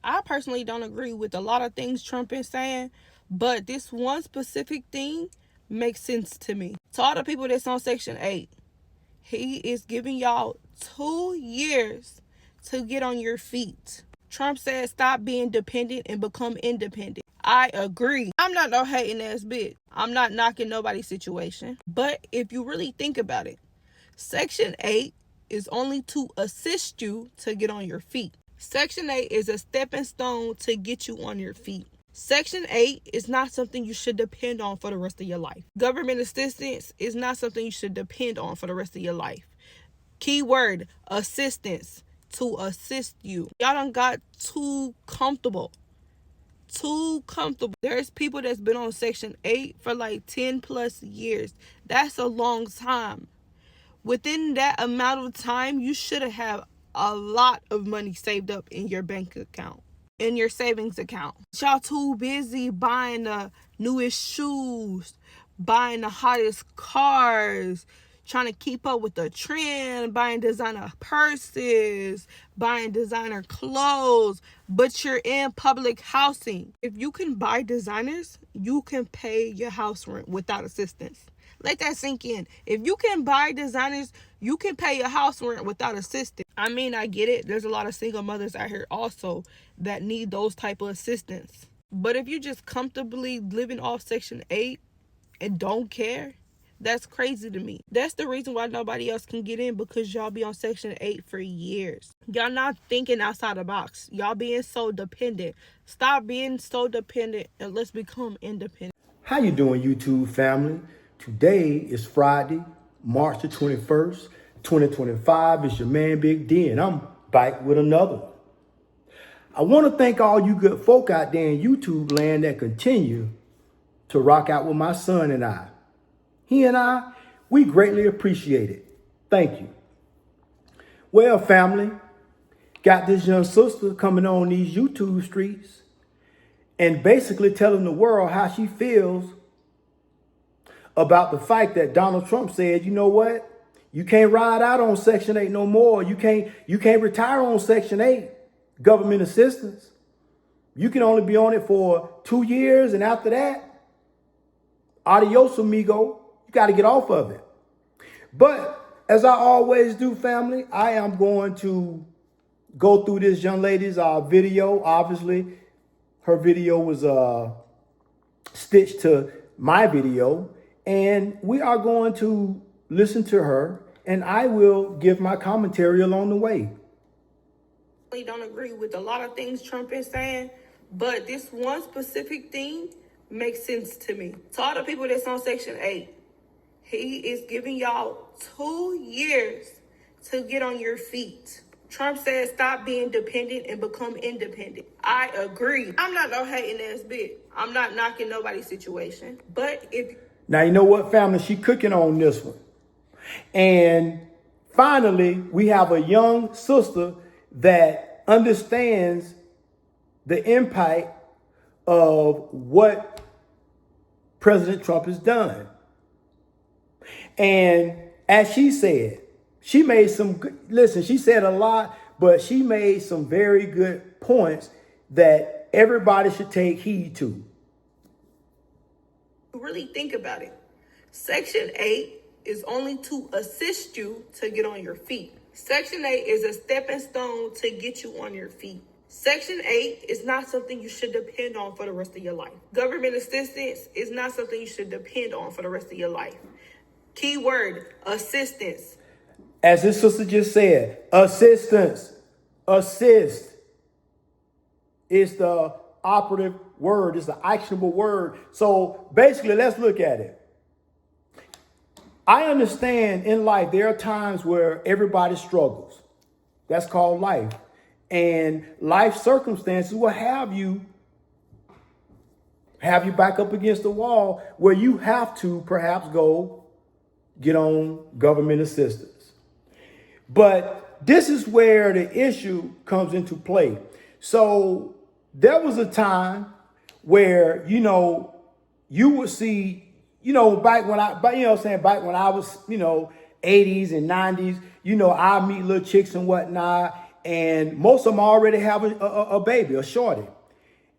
I personally don't agree with a lot of things Trump is saying, but this one specific thing makes sense to me. To all the people that's on Section 8, he is giving y'all 2 years to get on your feet. Trump said stop being dependent and become independent. I agree. I'm not no hating ass bitch. I'm not knocking nobody's situation. But if you really think about it, Section 8 is only to assist you to get on your feet. Section 8 is a stepping stone to get you on your feet. Section 8 is not something you should depend on for the rest of your life. Government assistance is not something you should depend on for the rest of your life. Keyword, assistance, to assist you. Y'all done got too comfortable. There's people that's been on Section 8 for like 10 plus years. That's a long time. Within that amount of time, you should have a lot of money saved up in your bank account, in your savings account. Y'all too busy buying the newest shoes, buying the hottest cars, trying to keep up with the trend, buying designer purses, buying designer clothes, but you're in public housing. If you can buy designers, you can pay your house rent without assistance. Let that sink in. If you can buy designers, you can pay your house rent without assistance. I mean, I get it. There's a lot of single mothers out here also that need those type of assistance. But if you just comfortably living off Section 8 and don't care, that's crazy to me. That's the reason why nobody else can get in, because y'all be on Section 8 for years. Y'all not thinking outside the box. Y'all being so dependent. Stop being so dependent and let's become independent. How you doing, YouTube family? Today is Friday, March the 21st, 2025. It's your man, Big D, and I'm back with another one. I want to thank all you good folk out there in YouTube land that continue to rock out with my son and I. He and I, we greatly appreciate it. Thank you. Well, family, got this young sister coming on these YouTube streets and basically telling the world how she feels about the fact that Donald Trump said, you know what? You can't ride out on Section 8 no more. You can't retire on Section 8 government assistance. You can only be on it for 2 years, and after that, adios, amigo. You got to get off of it. But as I always do, family, I am going to go through this young lady's video. Obviously, her video was stitched to my video. And we are going to listen to her, and I will give my commentary along the way. I don't agree with a lot of things Trump is saying, but this one specific thing makes sense to me. To all the people that's on Section 8, he is giving y'all 2 years to get on your feet. Trump said stop being dependent and become independent. I agree. I'm not no hating ass bitch. I'm not knocking nobody's situation. But if... Now, you know what, family? She cooking on this one. And finally, we have a young sister that understands the impact of what President Trump has done. And as she said, she made some, listen, she said a lot, but she made some very good points that everybody should take heed to. Really think about it. Section 8 is only to assist you to get on your feet. Section 8 is a stepping stone to get you on your feet. Section 8 is not something you should depend on for the rest of your life. Government assistance is not something you should depend on for the rest of your life. Keyword, assistance. As this sister just said, assistance, assist is the operative word, is the actionable word. So basically, let's look at it. I understand in life, there are times where everybody struggles. That's called life. And life circumstances will have you back up against the wall where you have to perhaps go get on government assistance. But this is where the issue comes into play. So there was a time where, you would see, back when I was, 80s and 90s, I meet little chicks and whatnot. and most of them already have a baby, a shorty.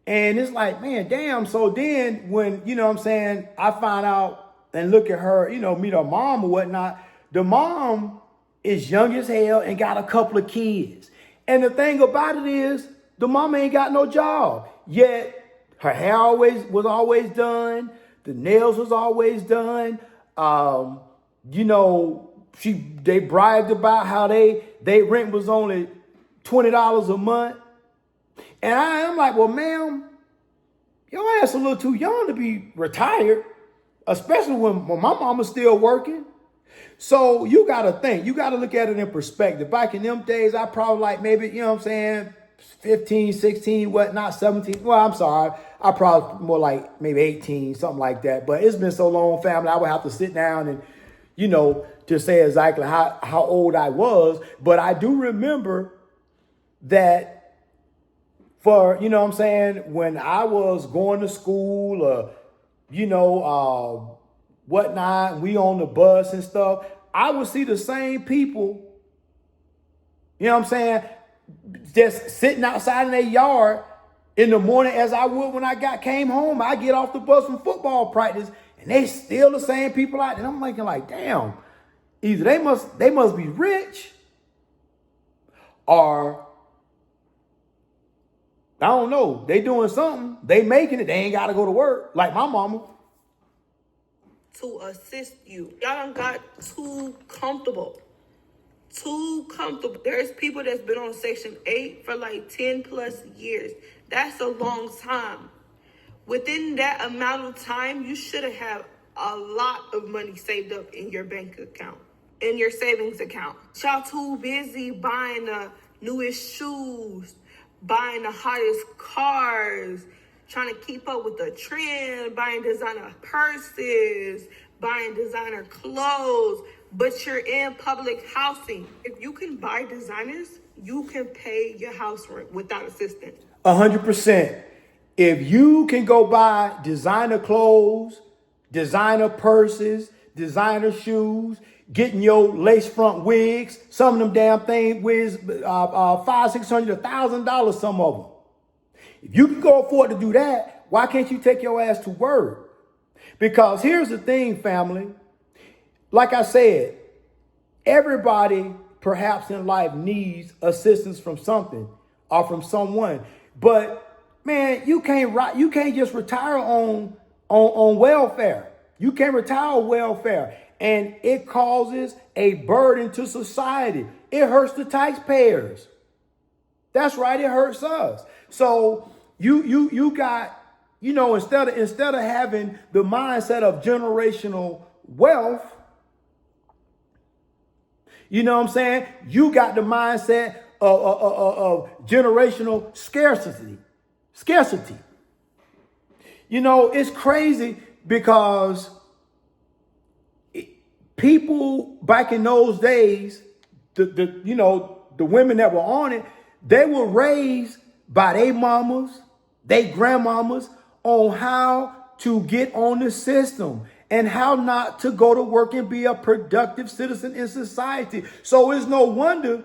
And it's like, man, damn. So then when, you know what I'm saying, I find out and look at her, you know, meet her mom or whatnot, the mom is young as hell and got a couple of kids. And the thing about it is, the mama ain't got no job. Yet her hair was always done. The nails was always done. You know, they bragged about how they rent was only $20 a month. And I'm like, well, ma'am, your ass a little too young to be retired, especially when my mama's still working. So you got to think, you got to look at it in perspective. Back in them days, I probably like maybe, you know what I'm saying, 15, 16, whatnot, 17. Well, I'm sorry. I probably more like maybe 18, something like that. But it's been so long, family, I would have to sit down and, you know, to say exactly how old I was. But I do remember that for, you know what I'm saying, when I was going to school or, you know, whatnot, we on the bus and stuff, I would see the same people, you know what I'm saying, just sitting outside in their yard in the morning as I would when I came home. I get off the bus from football practice and they still the same people out there. And I'm thinking like, damn, either they must be rich or I don't know, they doing something, they making it, they ain't got to go to work like my mama. To assist you. Y'all done got too comfortable. Too comfortable. There's people that's been on Section 8 for like 10 plus years. That's a long time. Within that amount of time, you should have a lot of money saved up in your bank account, in your savings account. Y'all too busy buying the newest shoes, buying the hottest cars, trying to keep up with the trend, buying designer purses, buying designer clothes, but you're in public housing. If you can buy designers, you can pay your house rent without assistance. 100%. If you can go buy designer clothes, designer purses, designer shoes, getting your lace front wigs, some of them damn thing wigs, $500, $600, $1,000, some of them. If you can go afford to do that, why can't you take your ass to work? Because here's the thing, family. Like I said, everybody perhaps in life needs assistance from something or from someone. But man, you can't just retire on welfare. You can't retire on welfare. And it causes a burden to society. It hurts the taxpayers. That's right, it hurts us. So you got, you know, instead of having the mindset of generational wealth, you know what I'm saying? You got the mindset of generational scarcity. You know, it's crazy because people back in those days, the women that were on it, they were raised by their mamas, their grandmamas on how to get on the system and how not to go to work and be a productive citizen in society. So it's no wonder,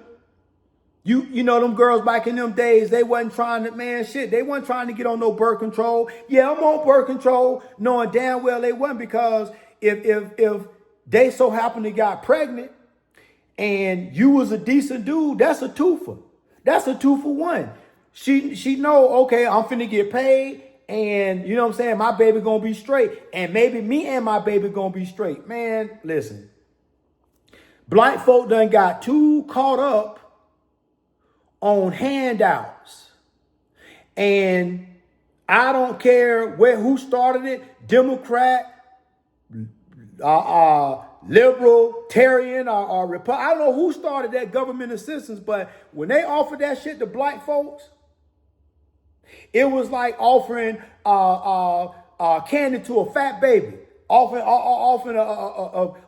you know, them girls back in them days, they wasn't trying to, they wasn't trying to get on no birth control. Yeah, I'm on birth control, knowing damn well they wasn't, because if they so happen to got pregnant and you was a decent dude, that's a twofer. That's a 2-for-1. She know, okay, I'm finna get paid, and you know what I'm saying, my baby gonna be straight, and maybe me and my baby gonna be straight. Man, listen, black folk done got too caught up on handouts, and I don't care who started it, Democrat, libertarian or Republican. I don't know who started that government assistance, but when they offered that shit to black folks, it was like offering candy to a fat baby, offering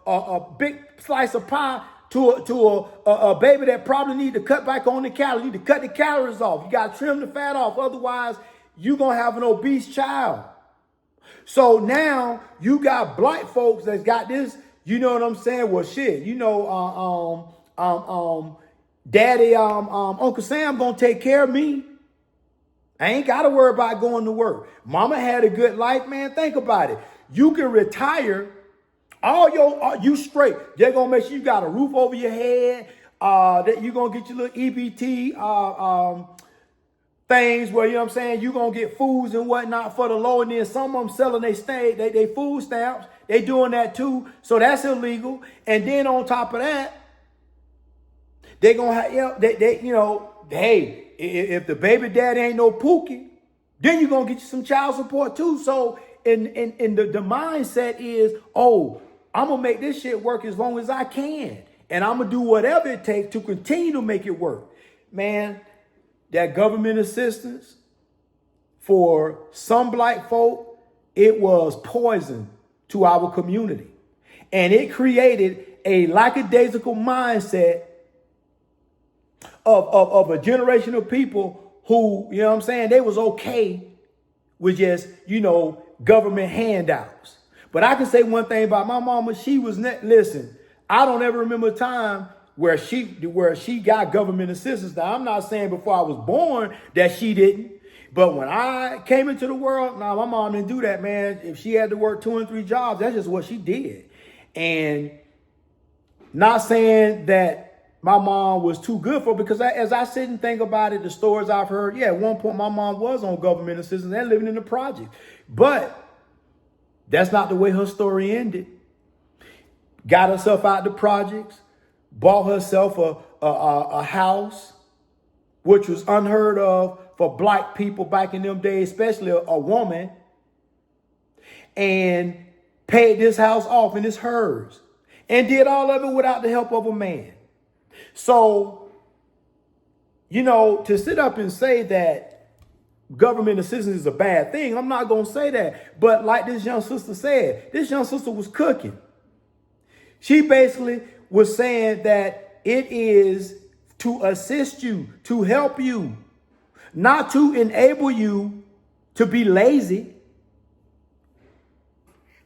a big slice of pie to a baby that probably need to cut back on the calories. You need to cut the calories off. You got to trim the fat off. Otherwise, you're going to have an obese child. So now you got black folks that's got this, you know what I'm saying? Well, shit, you know, Daddy, Uncle Sam gonna take care of me. I ain't got to worry about going to work. Mama had a good life, man. Think about it. You can retire you straight. They're going to make sure you got a roof over your head. That you're going to get your little EBT things where, you know what I'm saying, you're going to get foods and whatnot for the low. And then some of them selling they food stamps. They doing that too. So that's illegal. And then on top of that, they're going to have, hey, if the baby daddy ain't no Pookie, then you're going to get you some child support too. So in the mindset is, oh, I'm going to make this shit work as long as I can. And I'm going to do whatever it takes to continue to make it work. Man, that government assistance for some black folk, it was poison to our community. And it created a lackadaisical mindset of a generation of people who, you know what I'm saying, they was okay with just, government handouts. But I can say one thing about my mama. She was, listen, I don't ever remember a time where she got government assistance. Now, I'm not saying before I was born that she didn't. But when I came into the world, my mom didn't do that, man. If she had to work 2 and 3 jobs, that's just what she did. And not saying that my mom was too good for, because as I sit and think about it, the stories I've heard, at one point my mom was on government assistance and living in the project. But that's not the way her story ended. Got herself out the projects, bought herself a house, which was unheard of for black people back in them days, especially a woman, and paid this house off, and it's hers, and did all of it without the help of a man. So, to sit up and say that government assistance is a bad thing, I'm not going to say that. But like this young sister said, this young sister was cooking. She basically was saying that it is to assist you, to help you, not to enable you to be lazy.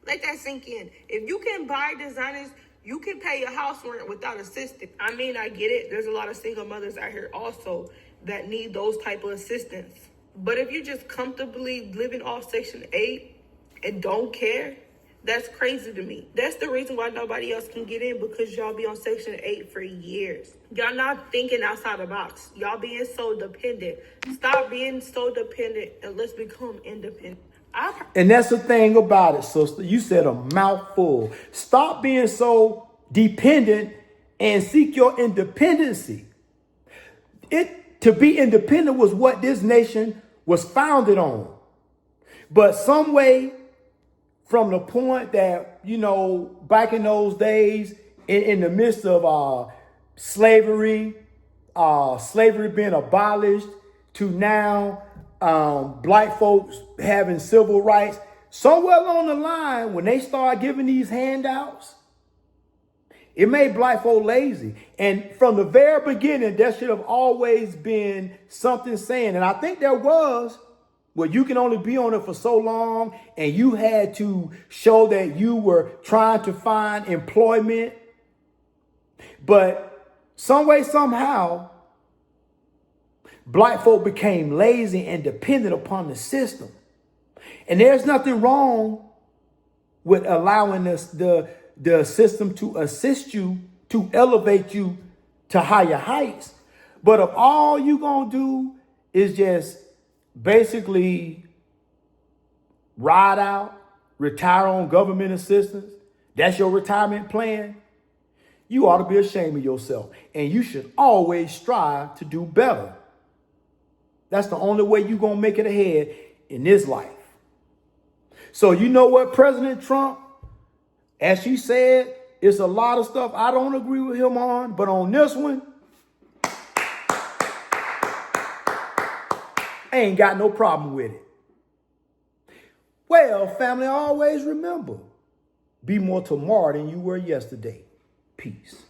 Let that sink in. If you can buy designers, you can pay your house rent without assistance. I mean, I get it. There's a lot of single mothers out here also that need those type of assistance. But if you just comfortably living off Section 8 and don't care, that's crazy to me. That's the reason why nobody else can get in, because y'all be on Section 8 for years. Y'all not thinking outside the box. Y'all being so dependent. Stop being so dependent and let's become independent. And that's the thing about it, sister. You said a mouthful. Stop being so dependent and seek your independency. To be independent was what this nation was founded on. But some way, from the point that, back in those days, in the midst of slavery being abolished, to now black folks having civil rights, somewhere along the line, when they start giving these handouts, it made black folk lazy. And from the very beginning, there should have always been something saying, and I think there was, where you can only be on it for so long, and you had to show that you were trying to find employment. But some way, somehow, black folk became lazy and dependent upon the system. And there's nothing wrong with allowing the system to assist you, to elevate you to higher heights. But if all you gonna do is just basically ride out, retire on government assistance, that's your retirement plan, you ought to be ashamed of yourself. And you should always strive to do better. That's the only way you're going to make it ahead in this life. So you know what, President Trump, as she said, it's a lot of stuff I don't agree with him on, but on this one, I ain't got no problem with it. Well, family, always remember, be more tomorrow than you were yesterday. Peace.